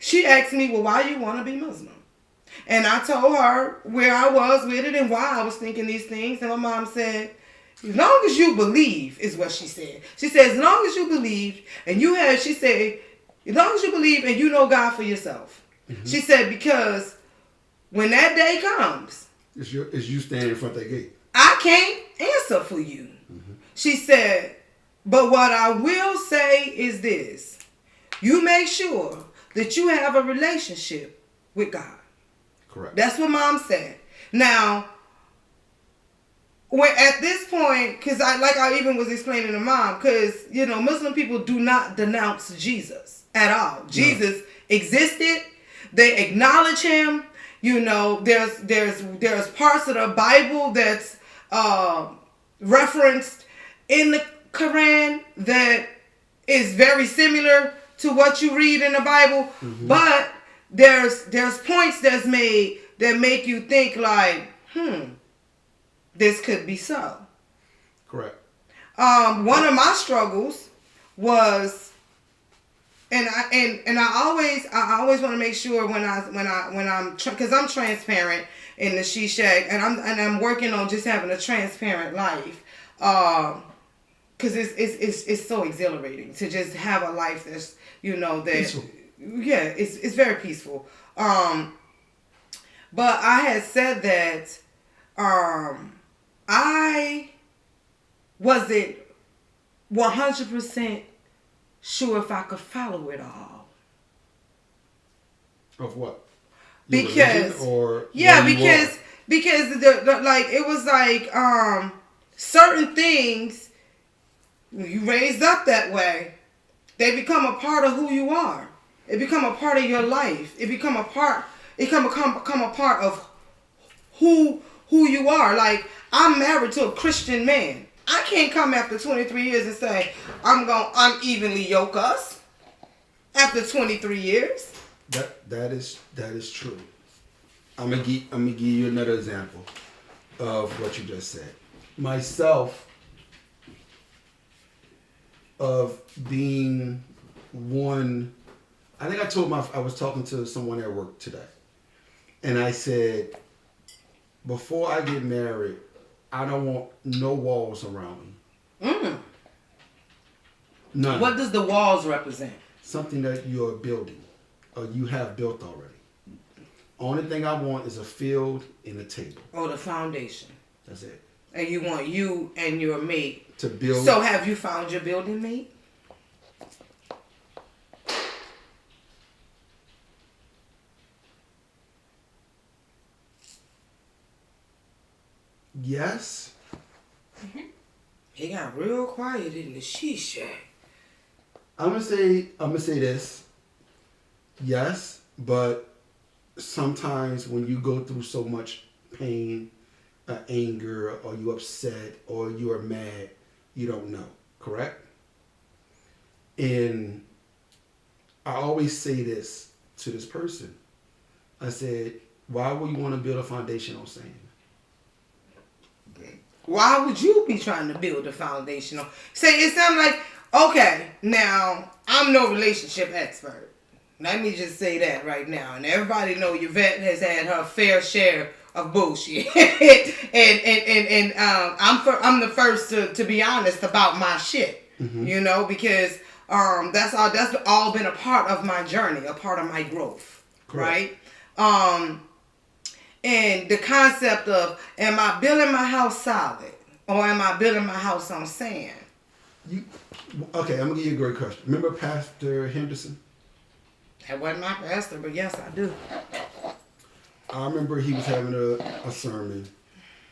She asked me, well, why you want to be Muslim? And I told her where I was with it and why I was thinking these things. And my mom said, as long as you believe, is what she said. She said, as long as you believe, and she said, as long as you believe and you know God for yourself. Mm-hmm. She said, because when that day comes, it's you standing in front of that gate. I can't answer for you. Mm-hmm. She said, But what I will say is this. You make sure that you have a relationship with God. Correct. That's what Mom said. Now, when at this point, because I even was explaining to Mom, because Muslim people do not denounce Jesus at all. No. Jesus existed. They acknowledge him. There's parts of the Bible that's referenced in the Quran that is very similar to what you read in the Bible, but there's points that's made that make you think like, this could be so. Correct. One of my struggles was, and I always want to make sure when I'm because I'm transparent in the She Shack, and I'm working on just having a transparent life. Because it's so exhilarating to just have a life that's peaceful. Yeah, it's very peaceful. But I had said that I wasn't 100% sure if I could follow it all. Of what? Because it was like certain things. You raised up that way, they become a part of who you are. It become a part of your life. It become a part of who you are. Like, I'm married to a Christian man. I can't come after 23 years and say I'm evenly yoke us after 23 years. That is true. I'm gonna give you another example of what you just said. Myself, of being one, I think I was talking to someone at work today, and I said, before I get married, I don't want no walls around me. None. What does the walls represent? Something that you're building, or you have built already. Only thing I want is a field and a table. Oh, the foundation. That's it. And you want you and your mate to build. So have you found your building mate? Yes. It got real quiet in the She Shack. I'm gonna say this. Yes, but sometimes when you go through so much pain, anger, or you upset, or you are mad, you don't know. Correct? And I always say this to this person. I said, why would you want to build a foundation on sand? Why would you be trying to build a foundation on? Say, it sounds like, okay, now, I'm no relationship expert. Let me just say that right now. And everybody know Yvette has had her fair share of bullshit. and I'm the first to be honest about my shit. Because that's all been a part of my journey, a part of my growth. Correct. Right? And the concept of, am I building my house solid or am I building my house on sand? Okay, I'm going to give you a great question. Remember Pastor Henderson? That wasn't my pastor, but yes, I do. I remember he was having a sermon,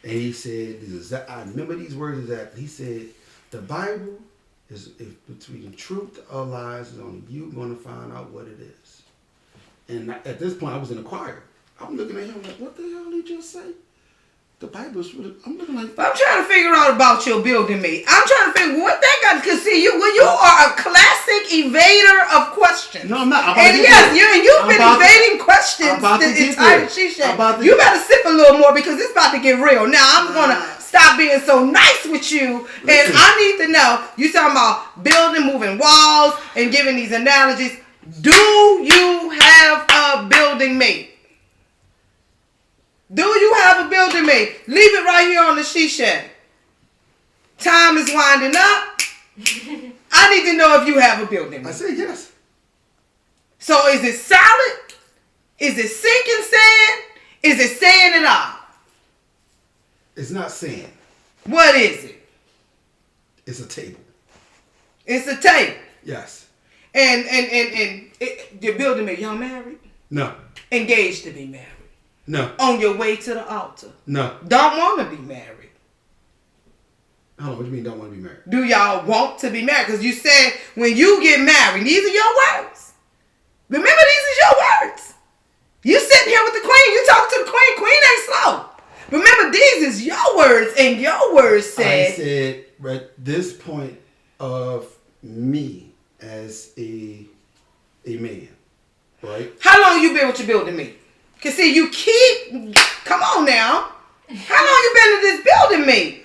and he said, I remember these words exactly. He said, the Bible is between truth or lies, is only you going to find out what it is. And at this point, I was in the choir. I'm looking at him like, what the hell did he just say? The Bible's really, I'm looking like... I'm trying to figure out about your building mate. I'm trying to figure what that got, because see, you are a classic evader of questions. No, I'm not. And yes, you've been evading questions the entire She Shack. You better sip a little more because it's about to get real. Now, I'm going to stop being so nice with you, and I need to know, you talking about building, moving walls, and giving these analogies. Do you have a building mate? Do you have a building mate? Leave it right here on the She Shack. Time is winding up. I need to know if you have a building mate. I say yes. So is it solid? Is it sinking sand? Is it sand at all? It's not sand. What is it? It's a table. It's a tape. Yes. And you're building me. Y'all married? No. Engaged to be married? No. On your way to the altar? No. Don't want to be married? Hold on, what do you mean don't want to be married? Do y'all want to be married? Because you said when you get married, these are your words. Remember, these are your words. You sitting here with the queen, you talk to the queen. Queen ain't slow. Remember, these is your words, and your words said. I said at this point of me as a man, right? How long you been with your building me? Cause see, you keep. Come on now. How long you been in this building me?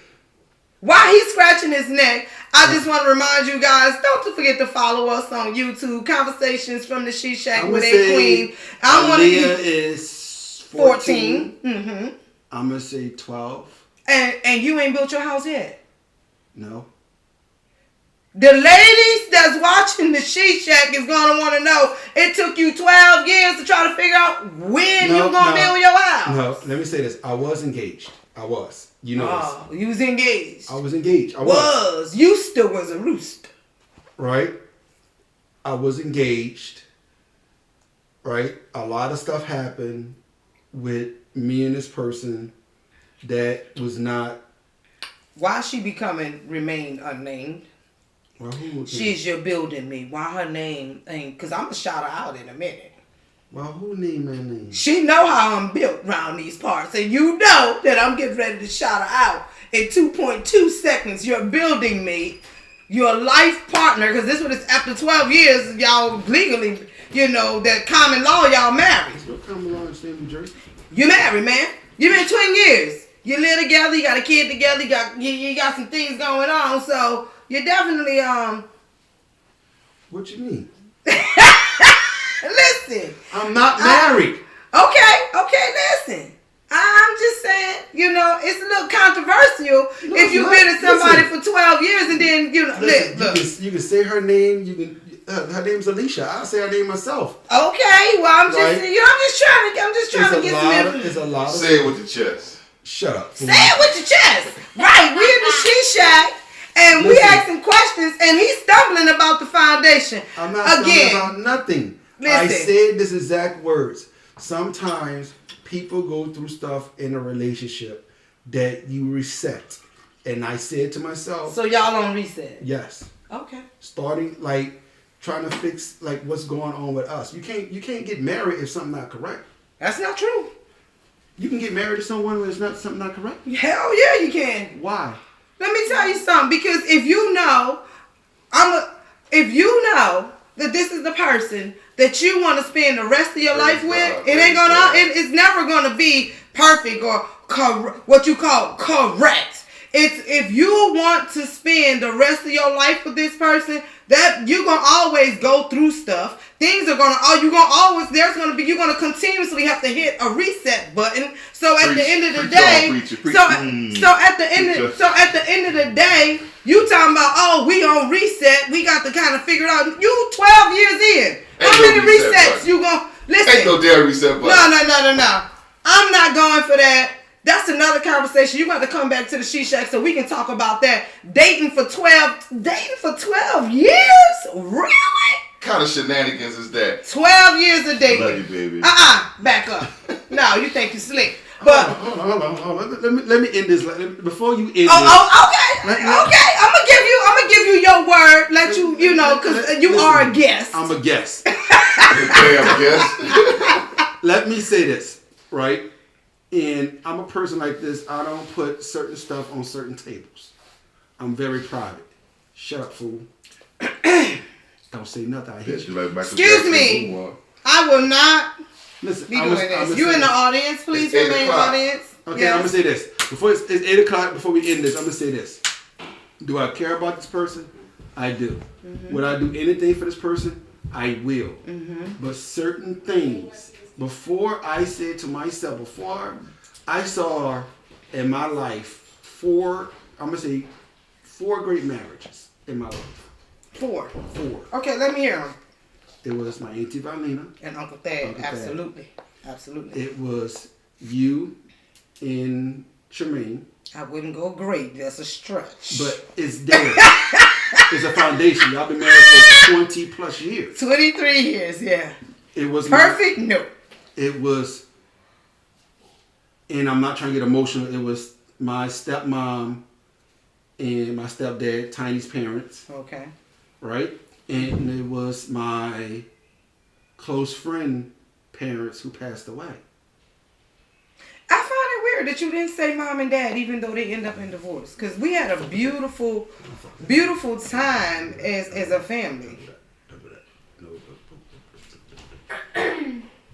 While he's scratching his neck, I just want to remind you guys, don't forget to follow us on YouTube. Conversations from the She Shack with AQueen. I want to is 14. Mm-hmm. I'm gonna say 12. And you ain't built your house yet. No. The ladies that's watching the She Shack is gonna want to know. It took you 12 years to try to figure out when you're gonna build your house. No, let me say this. I was engaged. I was. You know this. You was engaged. I was engaged. I was. Used to was a rooster. Right? I was engaged. Right? A lot of stuff happened with me and this person that was not. Why she remain unnamed? Well, She's your building me. Why her name ain't? Because I'm going to shout her out in a minute. Well, who named my name? She know how I'm built around these parts. And you know that I'm getting ready to shout her out in 2.2 seconds. You're building me. Your life partner. Because this was after 12 years, y'all legally, that common law, y'all married. What common law in the state of New Jersey? You married, man. You been 20 years. You live together. You got a kid together. You got some things going on. So you definitely What you mean? Listen. I'm not married. Okay, listen. I'm just saying, it's a little controversial if you've been with somebody for 12 years and then, listen, you can say her name. Her name's Alicia. I'll say her name myself. Okay, well, I'm just trying to get some information. There's a lot of. Say it with your chest. Shut up. Say it with your chest. Right, we're in the She Shack. And we asking questions, and he's stumbling about the foundation. I'm not stumbling about nothing. Listen. I said this exact words. Sometimes people go through stuff in a relationship that you reset. And I said to myself. So y'all don't reset? Yes. Okay. Starting trying to fix what's going on with us. You can't get married if something not correct. That's not true. You can get married to someone when it's something not correct? Hell yeah, you can. Why? Let me tell you something. Because if you know that this is the person that you want to spend the rest of your life with, it's never gonna be perfect or what you call correct. It's if you want to spend the rest of your life with this person, that you're gonna always go through stuff. Things are gonna you're gonna continuously have to hit a reset button. So at the end of the day, at the end of the day, you talking about, we on reset, we got to kind of figure it out. You 12 years in. How many resets you gonna listen? Ain't no damn reset button. No. I'm not going for that. That's another conversation. You got to come back to the She Shack so we can talk about that. Dating for 12 years? Really? What kind of shenanigans is that? 12 years of dating. Love you, baby. Back up. No, you think you slick. But hold on. Let me end this. Before you end this. Okay. I'm gonna give you your word. Let you because you are a guest. I'm a guest. Damn guest. Let me say this, right? And I'm a person like this. I don't put certain stuff on certain tables. I'm very private. Shut up, fool. Don't say nothing. I hit you. Excuse me. I will not be doing this. You in the audience, please remain in the audience. Okay, yes. I'm gonna say this. Before it's 8 o'clock. Before we end this, I'm gonna say this. Do I care about this person? I do. Mm-hmm. Would I do anything for this person? I will. Mm-hmm. But certain things. Before I said to myself, before I saw in my life four great marriages in my life. Four. Okay, let me hear them. It was my Auntie Valina. And Uncle Thad. Absolutely. It was you and Tremaine. I wouldn't go great. That's a stretch. But it's there. It's a foundation. Y'all been married for 20 plus years. 23 years, yeah. It was perfect. No. It was, and I'm not trying to get emotional. It was my stepmom and my stepdad, Tiny's parents. Okay. Right? And it was my close friend parents who passed away. I find it weird that you didn't say mom and dad, even though they end up in divorce. Because we had a beautiful, beautiful time as a family.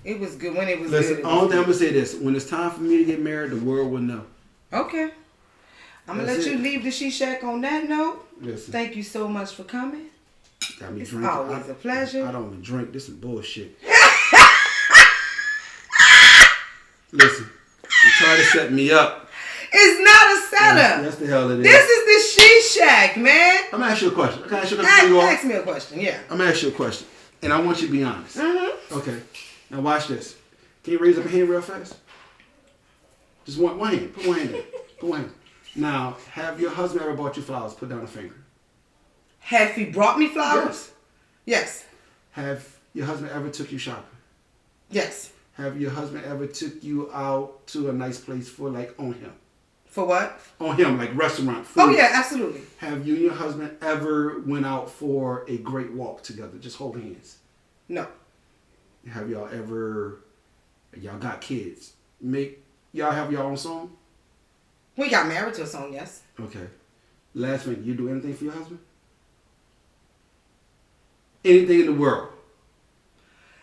It was good when it was Listen, good. only thing I'm going to say this. When it's time for me to get married, the world will know. Okay. I'm going to let you leave the She Shack on that note. Listen. Thank you so much for coming. Got me It's drinking. always a pleasure. I don't even drink. This is bullshit. Listen, you try to set me up. It's not a setup. That's the hell it is. This is the She Shack, man. I'm going to ask you a question. Can I ask you a question? Ask me a question, yeah. I'm going to ask you a question. And I want you to be honest. Mm-hmm. Okay. Now watch this. Can you raise up a hand real fast? Just one hand. Put one hand in. Put one hand. Now, have your husband ever bought you flowers? Put down a finger. Have he brought me flowers? Yes. Have your husband ever took you shopping? Yes. Have your husband ever took you out to a nice place for like on him? For what? On him, like restaurant food. Oh yeah, absolutely. Have you and your husband ever went out for a great walk together? Just hold hands. No. Have y'all ever, y'all got kids? Y'all have your own song? We got married to a song, yes. Okay. Last thing, you do anything for your husband? Anything in the world?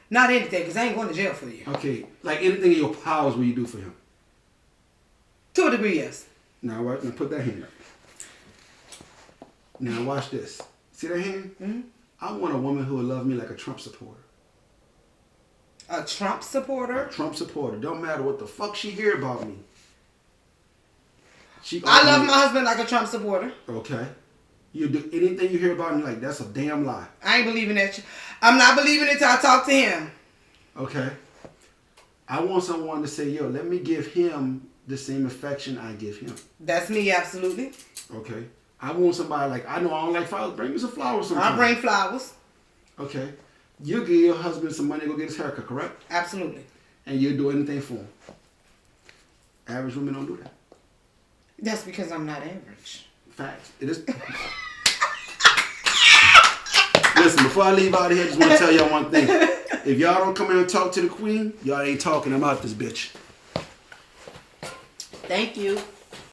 Not anything, because I ain't going to jail for you. Okay. Like anything in your powers will you do for him? To a degree, yes. Now put that hand up. Now watch this. See that hand? Mm-hmm. I want a woman who will love me like a Trump supporter. A Trump supporter? A Trump supporter. Don't matter what the fuck she hear about me. I love my husband like a Trump supporter. Okay. You do anything you hear about me like that's a damn lie. I ain't believing that. I'm not believing it till I talk to him. Okay. I want someone to say, yo, let me give him the same affection I give him. That's me, absolutely. Okay. I want somebody like, I know I don't like flowers. Bring me some flowers sometime. I'll bring flowers. Okay. You give your husband some money to go get his haircut, correct? Absolutely. And you do anything for him. Average women don't do that. That's because I'm not average. Facts. It is. Listen, before I leave out of here, I just want to tell y'all one thing. If y'all don't come in and talk to the queen, y'all ain't talking. I'm out this bitch. Thank you.